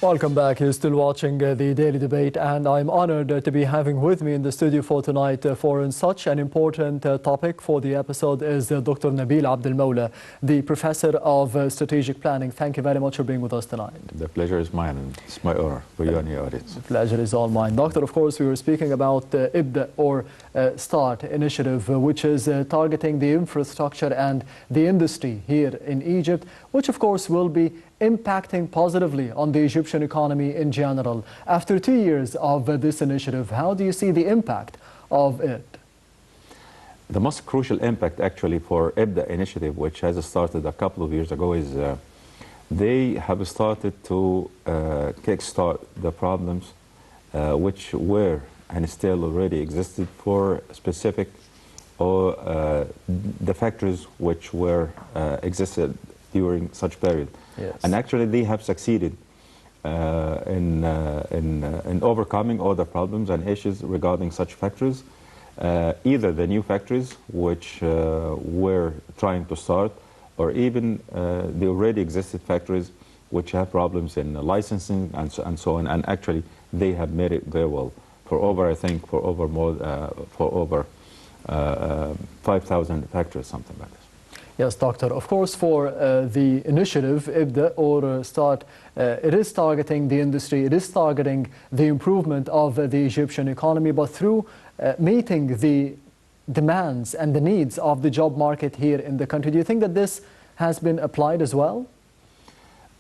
Welcome back. You're still watching the Daily Debate, and I'm honored to be having with me in the studio for tonight for such an important topic for the episode is Dr. Nabil Abdel Moula, the Professor of Strategic Planning. Thank you very much for being with us tonight. The pleasure is mine, and it's my honor for you and your audience. The pleasure is all mine. Doctor, of course, we were speaking about Abdel or START initiative, which is targeting the infrastructure and the industry here in Egypt, which of course will be impacting positively on the Egyptian economy in general. After 2 years of this initiative, how do you see the impact of it? The most crucial impact actually for Abdel initiative, which has started a couple of years ago, is they have started to kickstart the problems which were and still already existed for specific or the factories which were existed during such period. Yes. And actually they have succeeded in overcoming all the problems and issues regarding such factories, either the new factories which were trying to start, or even the already existed factories which have problems in licensing and so on. And actually they have made it very well for over, I think, for over 5,000 factories, something like this. Yes, Doctor. Of course, for the initiative, Abdel or START, it is targeting the industry, it is targeting the improvement of the Egyptian economy, but through meeting the demands and the needs of the job market here in the country. Do you think that this has been applied as well?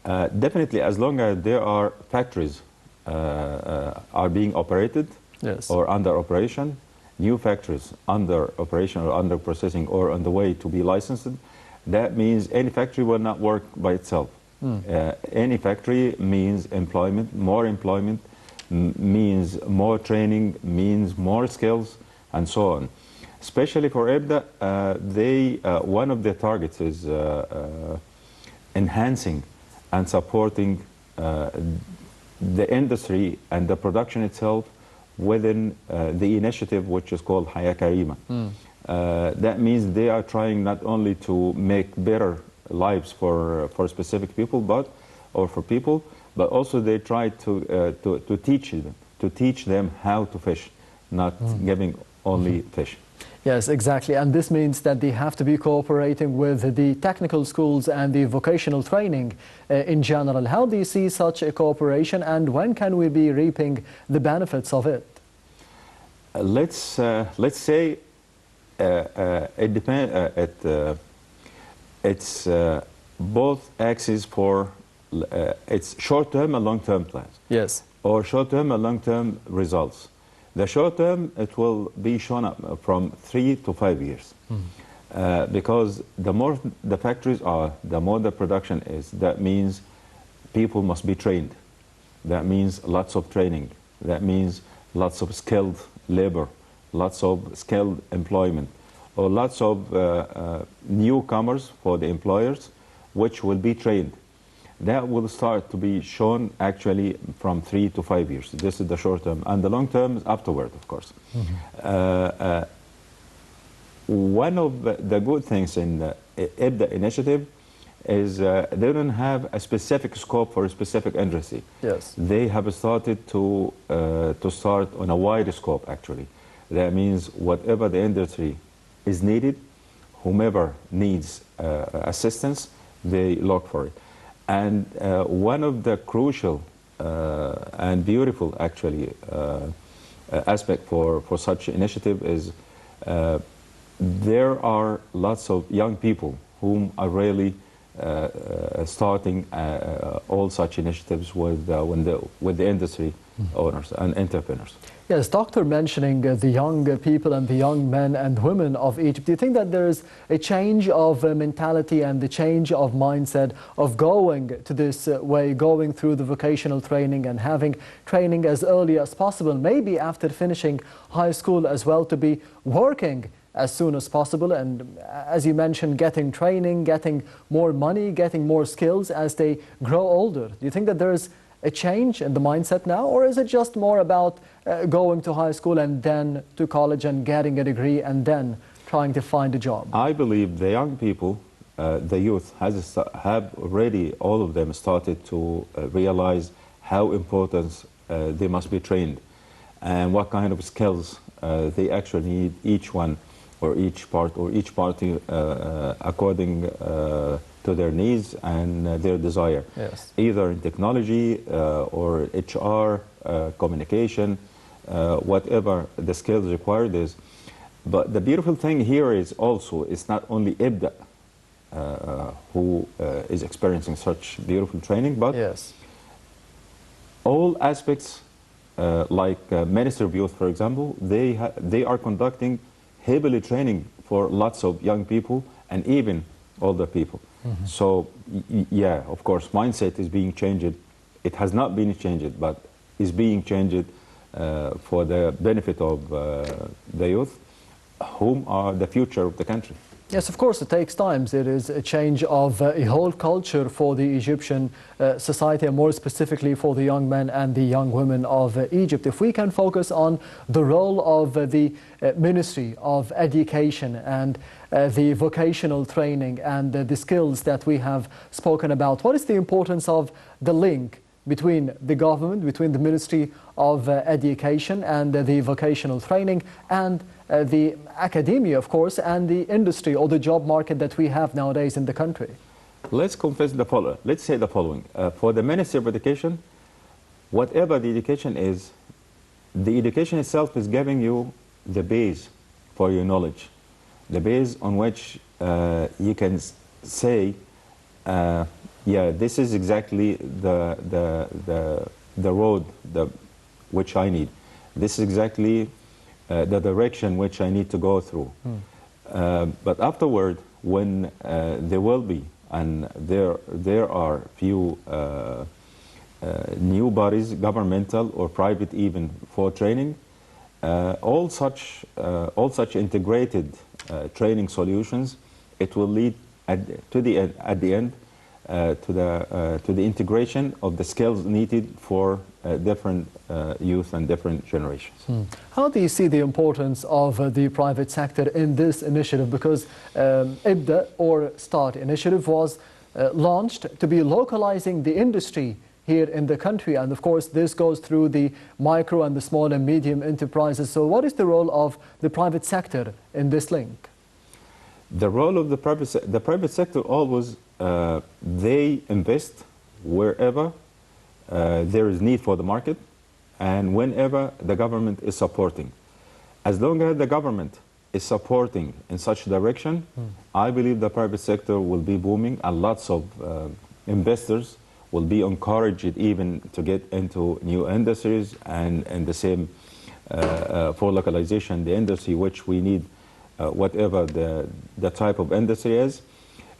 Definitely, as long as there are factories are being operated, yes, or under operation, new factories under operation or under processing or on the way to be licensed, that means any factory will not work by itself. Any factory means employment, means more training, means more skills, and so on. Especially for Abdel, one of their targets is enhancing and supporting the industry and the production itself within the initiative which is called Haya Karima. That means they are trying not only to make better lives for specific people, but also they try to teach them how to fish, not giving only fish. Yes, exactly. And this means that they have to be cooperating with the technical schools and the vocational training in general. How do you see such a cooperation, and when can we be reaping the benefits of it? Let's say it depends. It's both axes for it's short-term and long-term plans. Yes. Or short-term and long-term results. The short term, it will be shown up from 3 to 5 years. Because the more the factories are, the more the production is. That means people must be trained. That means lots of training. That means lots of skilled labor, lots of skilled employment, or lots of newcomers for the employers, which will be trained. That will start to be shown actually from 3 to 5 years. This is the short term. And the long term is afterward, of course. One of the good things in the Abdel initiative is they don't have a specific scope for a specific industry. Yes. They have started to start on a wider scope, actually. That means whatever the industry is needed, whomever needs assistance, they look for it. And one of the crucial and beautiful, actually, aspect for such initiative is there are lots of young people whom are really starting all such initiatives with the industry owners and entrepreneurs. Yes, Doctor, mentioning the young people and the young men and women of Egypt, do you think that there is a change of mentality and the change of mindset of going to this way, going through the vocational training and having training as early as possible, maybe after finishing high school as well, to be working as soon as possible, and as you mentioned, getting training, getting more money, getting more skills as they grow older? Do you think that there is a change in the mindset now, or is it just more about going to high school and then to college and getting a degree and then trying to find a job? I believe the young people, the youth, have already, all of them, started to realize how important they must be trained, and what kind of skills they actually need, each one or each part or each party according to their needs and their desire. Yes. Either in technology or HR, communication, whatever the skills required is. But the beautiful thing here is also, it's not only IBDA who is experiencing such beautiful training, but Yes. all aspects, like Ministry of Youth, for example, they are conducting heavily training for lots of young people and even older people. So, yeah, of course, mindset is being changed. It has not been changed, but is being changed for the benefit of the youth, whom are the future of the country. Yes, of course, it takes time. It is a change of a whole culture for the Egyptian society, and more specifically for the young men and the young women of Egypt. If we can focus on the role of the Ministry of Education and the vocational training and the skills that we have spoken about, what is the importance of the link between the government, between the Ministry of Education and the vocational training and the academia, of course, and the industry or the job market that we have nowadays in the country? Let's confess the following. Let's say the following. For the Ministry of Education, whatever the education is, the education itself is giving you the base for your knowledge, the base on which you can say, yeah, this is exactly the road which I need. This is exactly the direction which I need to go through. But afterward, when there will be, and there are few new bodies, governmental or private even, for training, all such integrated training solutions, it will lead at the end to the integration of the skills needed for different youth and different generations. How do you see the importance of the private sector in this initiative? Because IBDA, or START initiative, was launched to be localizing the industry here in the country, and of course this goes through the micro and the small and medium enterprises. So what is the role of the private sector in this link? The role of the private sector always, they invest wherever there is need for the market and whenever the government is supporting. As long as the government is supporting in such direction, I believe the private sector will be booming, and lots of investors will be encouraged even to get into new industries, and the same for localization, the industry which we need, whatever the type of industry is.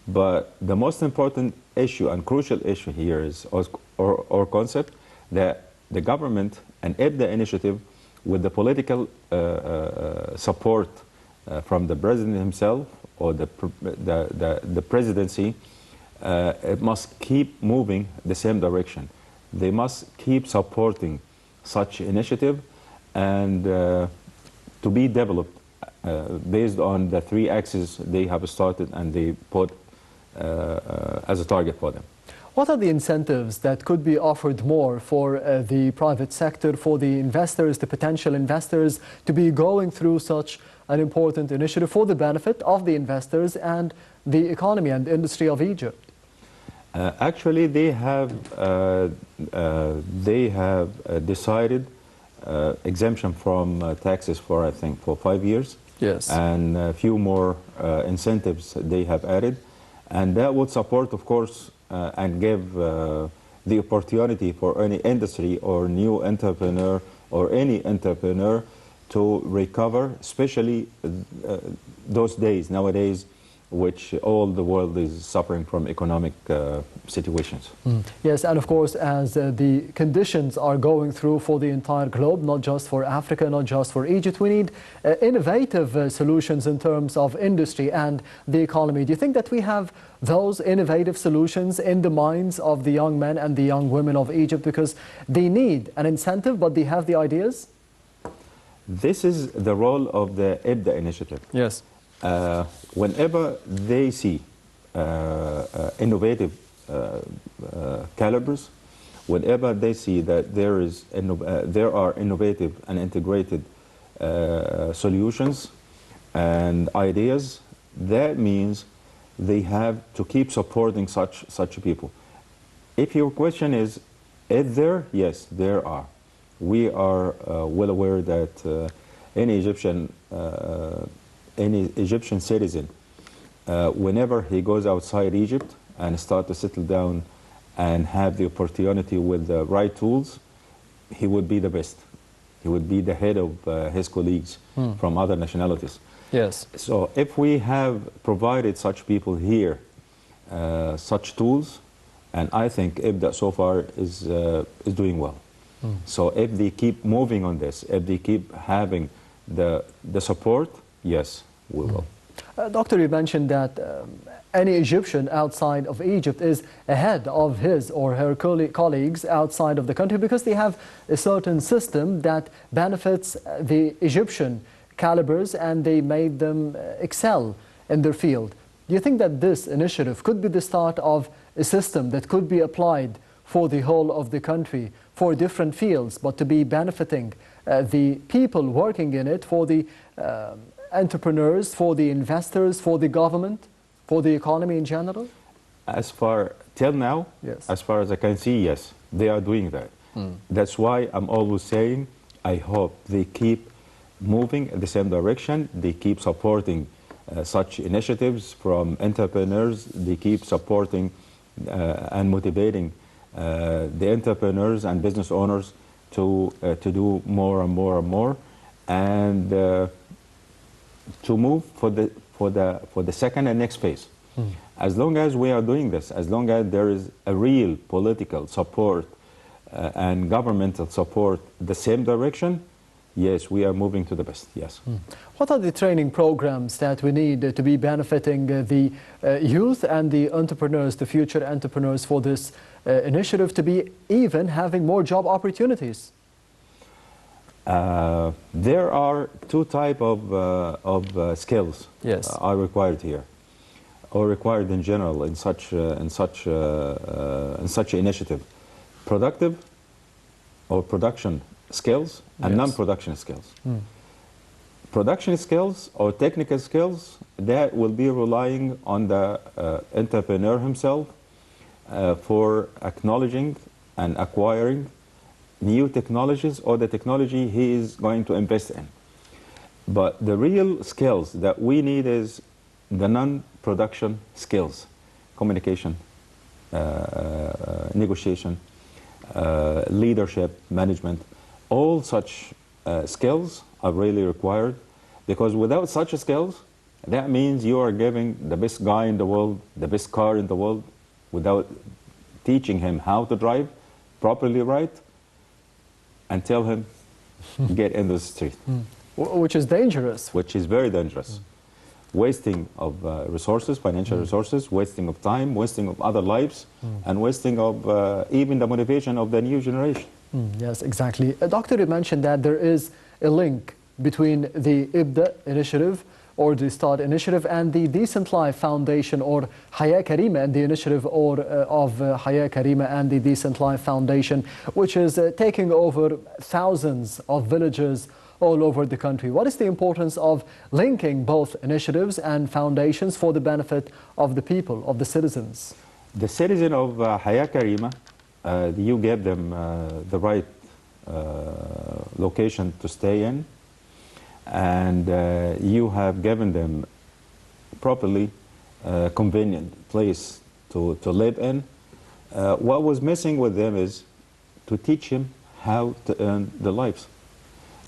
But the most important issue and crucial issue here is, or concept, that the government and IBDA initiative, with the political support from the president himself or the presidency, it must keep moving the same direction. They must keep supporting such initiative and to be developed based on the 3 axes they have started and they put as a target for them. What are the incentives that could be offered more for the private sector, for the investors, the potential investors, to be going through such an important initiative for the benefit of the investors and the economy and industry of Egypt? Actually, they have decided exemption from taxes for, I think, for 5 years. Yes. And a few more incentives they have added. And that would support, of course, and give the opportunity for any industry or new entrepreneur or any entrepreneur to recover, especially those days, nowadays, which all the world is suffering from economic situations. Yes, and of course, as the conditions are going through for the entire globe, not just for Africa, not just for Egypt, we need innovative solutions in terms of industry and the economy. Do you think that we have those innovative solutions in the minds of the young men and the young women of Egypt, because they need an incentive, but they have the ideas? This is the role of the IBDA initiative. Yes. Whenever they see innovative calibers whenever they see that there are innovative and integrated solutions and ideas, that means they have to keep supporting such people. If your question is there? Yes, there are. We are well aware that any Egyptian citizen, whenever he goes outside Egypt and start to settle down and have the opportunity with the right tools, he would be the best. He would be the head of his colleagues from other nationalities. Yes. So if we have provided such people here, such tools, and I think Abdel so far is doing well. So if they keep moving on this, if they keep having the support, yes, we will. Doctor, you mentioned that any Egyptian outside of Egypt is ahead of his or her colleagues outside of the country because they have a certain system that benefits the Egyptian calibers and they made them excel in their field. Do you think that this initiative could be the start of a system that could be applied for the whole of the country, for different fields, but to be benefiting the people working in it, for the entrepreneurs, for the investors, for the government, for the economy in general? As far till now, yes. As far as I can see, yes, they are doing that. That's why I'm always saying, I hope they keep moving in the same direction. They keep supporting such initiatives from entrepreneurs. They keep supporting and motivating the entrepreneurs and business owners to do more and more and more, and to move for the second and next phase. As long as we are doing this, as long as there is a real political support and governmental support the same direction, yes, we are moving to the best, yes. What are the training programs that we need to be benefiting the youth and the entrepreneurs, the future entrepreneurs, for this initiative to be even having more job opportunities? There are two types of skills yes. Are required here, or required in general in such initiative: productive or production skills and yes. non-production skills. Production skills or technical skills, that will be relying on the entrepreneur himself for acknowledging and acquiring new technologies or the technology he is going to invest in. But the real skills that we need is the non-production skills: communication, negotiation, leadership, management. All such skills are really required, because without such skills, that means you are giving the best guy in the world, the best car in the world, without teaching him how to drive properly right, and tell him, get in the street. Which is dangerous. Which is very dangerous. Wasting of resources, financial resources, wasting of time, wasting of other lives, and wasting of even the motivation of the new generation. Yes, exactly. Doctor, you mentioned that there is a link between the Abdel initiative or the START initiative and the Decent Life Foundation, or Haya Karima and the initiative of Haya Karima and the Decent Life Foundation, which is taking over thousands of villages all over the country. What is the importance of linking both initiatives and foundations for the benefit of the people, of the citizens? The citizen of Haya Karima, you gave them the right location to stay in, and you have given them properly convenient place to live in. What was missing with them is to teach him how to earn the lives.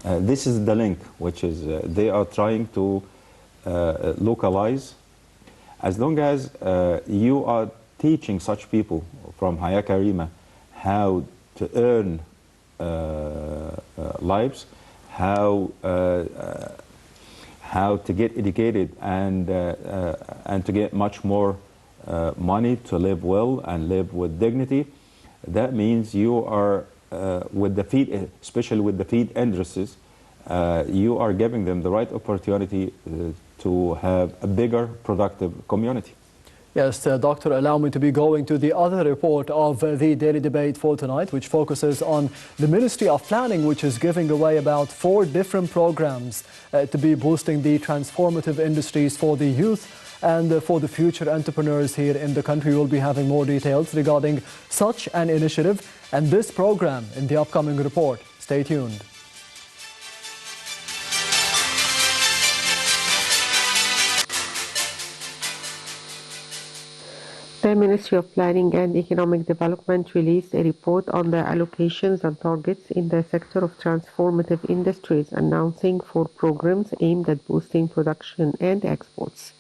This is the link, which is they are trying to localize. As long as you are teaching such people from Haya Karima how to earn lives, how to get educated and to get much more money to live well and live with dignity, that means you are with the feed, especially with the feed industries, you are giving them the right opportunity to have a bigger productive community. Yes, Doctor, allow me to be going to the other report of the daily debate for tonight, which focuses on the Ministry of Planning, which is giving away about 4 different programs to be boosting the transformative industries for the youth and for the future entrepreneurs here in the country. We'll be having more details regarding such an initiative and this program in the upcoming report. Stay tuned. The Ministry of Planning and Economic Development released a report on the allocations and targets in the sector of transformative industries, announcing 4 programs aimed at boosting production and exports.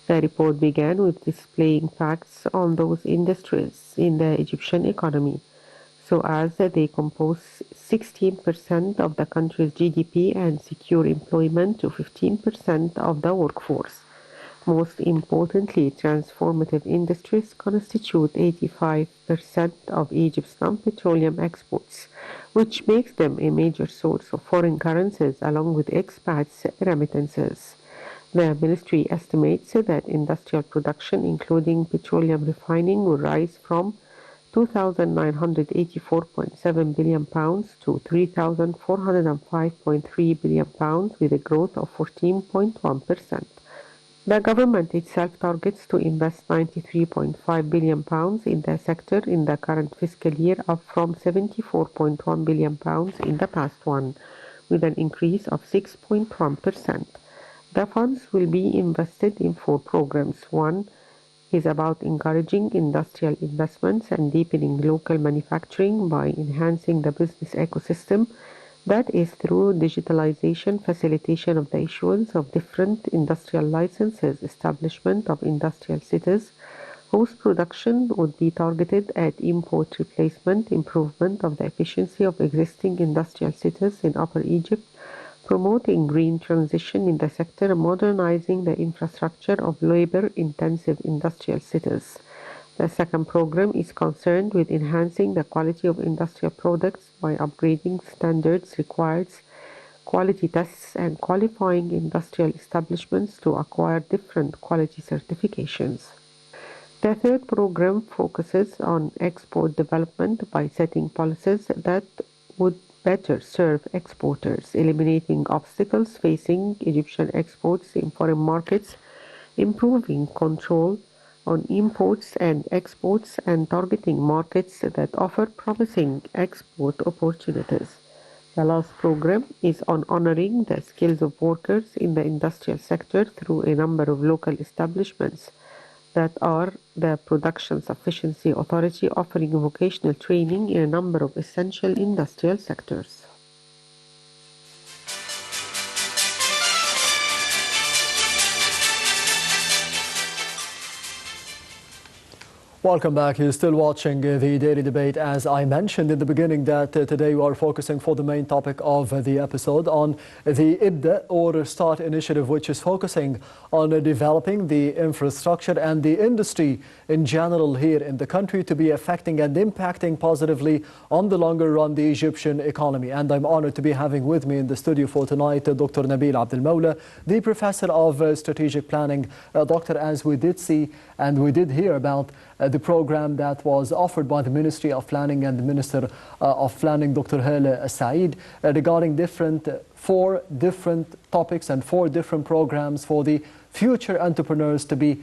The report began with displaying facts on those industries in the Egyptian economy, so as they compose 16% of the country's GDP and secure employment to 15% of the workforce. Most importantly, transformative industries constitute 85% of Egypt's non-petroleum exports, which makes them a major source of foreign currencies along with expats' remittances. The ministry estimates that industrial production, including petroleum refining, will rise from £2,984.7 billion to £3,405.3 billion, with a growth of 14.1%. The government itself targets to invest £93.5 billion in the sector in the current fiscal year, up from £74.1 billion in the past one, with an increase of 6.1%. The funds will be invested in 4 programs. One is about encouraging industrial investments and deepening local manufacturing by enhancing the business ecosystem. That is through digitalization, facilitation of the issuance of different industrial licenses, establishment of industrial cities, whose production would be targeted at import replacement, improvement of the efficiency of existing industrial cities in Upper Egypt, promoting green transition in the sector, and modernizing the infrastructure of labor-intensive industrial cities. The second program is concerned with enhancing the quality of industrial products by upgrading standards, requires quality tests, and qualifying industrial establishments to acquire different quality certifications. The third program focuses on export development by setting policies that would better serve exporters, eliminating obstacles facing Egyptian exports in foreign markets, improving control on imports and exports, and targeting markets that offer promising export opportunities. The last program is on honoring the skills of workers in the industrial sector through a number of local establishments that are the Production Sufficiency Authority, offering vocational training in a number of essential industrial sectors. Welcome back. You're still watching the daily debate. As I mentioned in the beginning that today we are focusing for the main topic of the episode on the Abdel or Start initiative, which is focusing on developing the infrastructure and the industry in general here in the country to be affecting and impacting positively on the longer run the Egyptian economy. And I'm honored to be having with me in the studio for tonight Dr. Nabil Moula, the Professor of Strategic Planning. Doctor, as we did see and we did hear about the program that was offered by the Ministry of Planning and the Minister of Planning, Dr. Hala Said, regarding 4 different topics and 4 different programs for the future entrepreneurs to be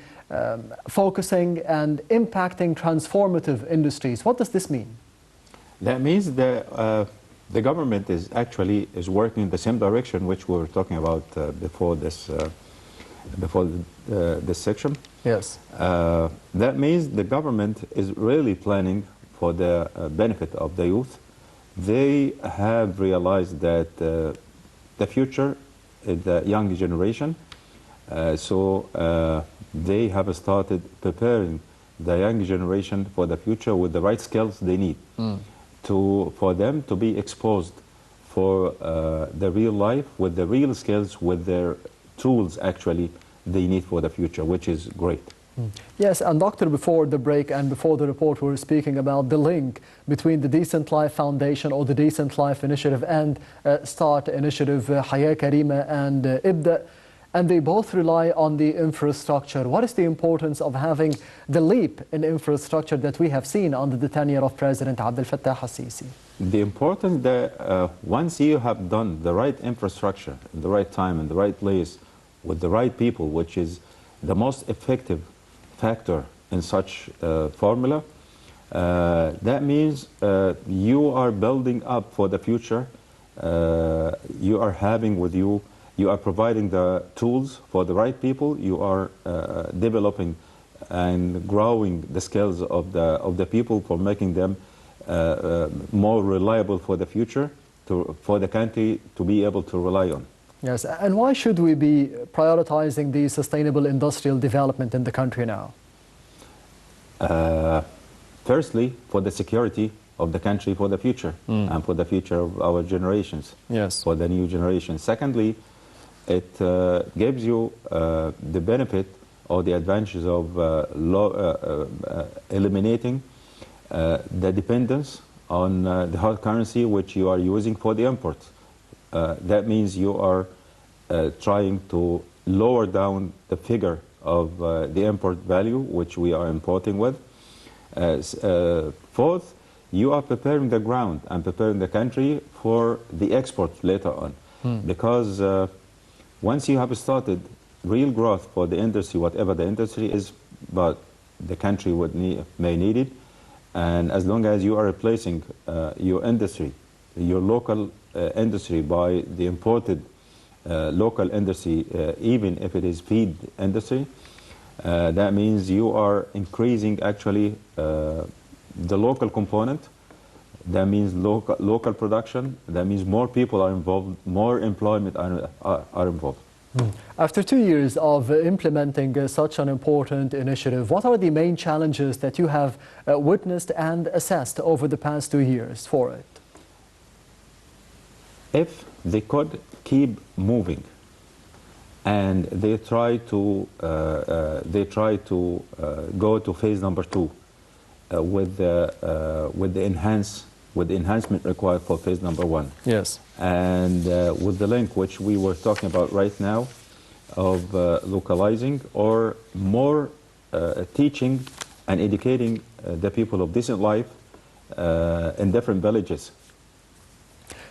focusing and impacting transformative industries. What does this mean? That means that the government is working in the same direction which we were talking about before this section. Yes. That means the government is really planning for the benefit of the youth. They have realized that the future is the young generation, so they have started preparing the young generation for the future with the right skills they need for them to be exposed for the real life with the real skills, with their tools they need for the future, which is great. Yes, and Doctor, before the break and before the report, we were speaking about the link between the Decent Life Foundation or the Decent Life Initiative and Start Initiative, Hayya Karima and Ibda. and they both rely on the infrastructure. What is the importance of having the leap in infrastructure that we have seen under the tenure of President Abdel Fattah al-Sisi? The importance that once you have done the right infrastructure in the right time, in the right place, with the right people, which is the most effective factor in such formula, that means you are building up for the future. You are having with you, you are providing the tools for the right people. You are developing and growing the skills of the people for making them more reliable for the future, for the country to be able to rely on. Yes, and why should we be prioritizing the sustainable industrial development in the country now? Firstly, for the security of the country for the future and for the future of our generations, yes, for the new generation. Secondly, it gives you the benefit or the advantages of eliminating the dependence on the hard currency which you are using for the imports. That means you are trying to lower down the figure of the import value which we are importing with. Fourth, you are preparing the ground and preparing the country for the export later on. Because once you have started real growth for the industry, whatever the industry is, but the country may need it, and as long as you are replacing your industry, your local industry by the imported local industry, even if it is feed industry, that means you are increasing actually the local component. That means local production. That means more people are involved, more employment are involved. After 2 years of implementing such an important initiative, what are the main challenges that you have witnessed and assessed over the past 2 years for it? If they could keep moving and they try to go to phase number 2 with the enhancement required for phase number 1. Yes. And with the link which we were talking about right now of localizing or more teaching and educating the people of decent life in different villages.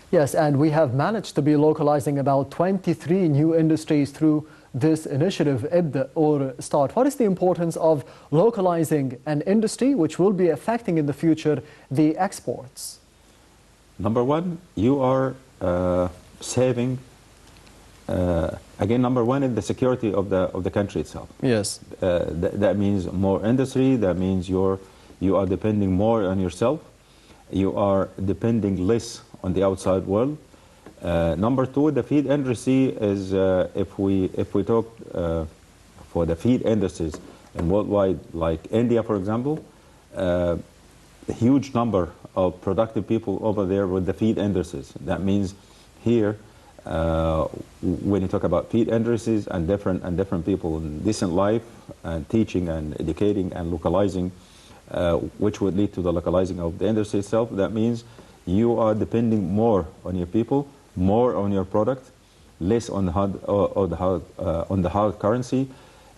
Yes, and we have managed to be localizing about 23 new industries through this initiative, Abdel or Start. What is the importance of localizing an industry which will be affecting in the future the exports? Number one, you are saving. Again, number one is the security of the country itself. Yes. That means more industry. That means you are depending more on yourself. You are depending less on the outside world. Number two, the feed industry is if we talk for the feed industries and worldwide, like India, for example, a huge number of productive people over there with the feed industries. That means here, when you talk about feed industries and different people in decent life and teaching and educating and localizing, which would lead to the localizing of the industry itself, that means you are depending more on your people, more on your product, less on the hard currency.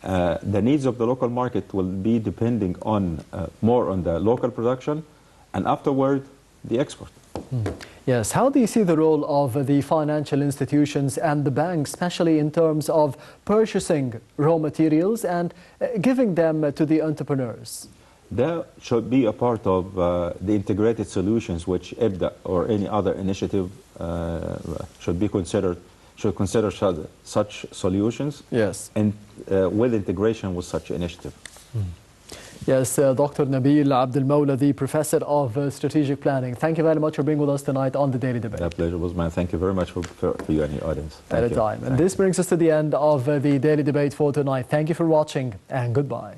The needs of the local market will be depending on more on the local production, and afterward the export. Yes, how do you see the role of the financial institutions and the banks, especially in terms of purchasing raw materials and giving them to the entrepreneurs? That should be a part of the integrated solutions which Abdel or any other initiative should consider such solutions. Yes. And with integration with such initiative. Yes, Dr. Nabil Abdel Moula, the Professor of Strategic Planning. Thank you very much for being with us tonight on the Daily Debate. My pleasure was mine. Thank you very much for you and your audience. At a time. And this brings us to the end of the Daily Debate for tonight. Thank you for watching and goodbye.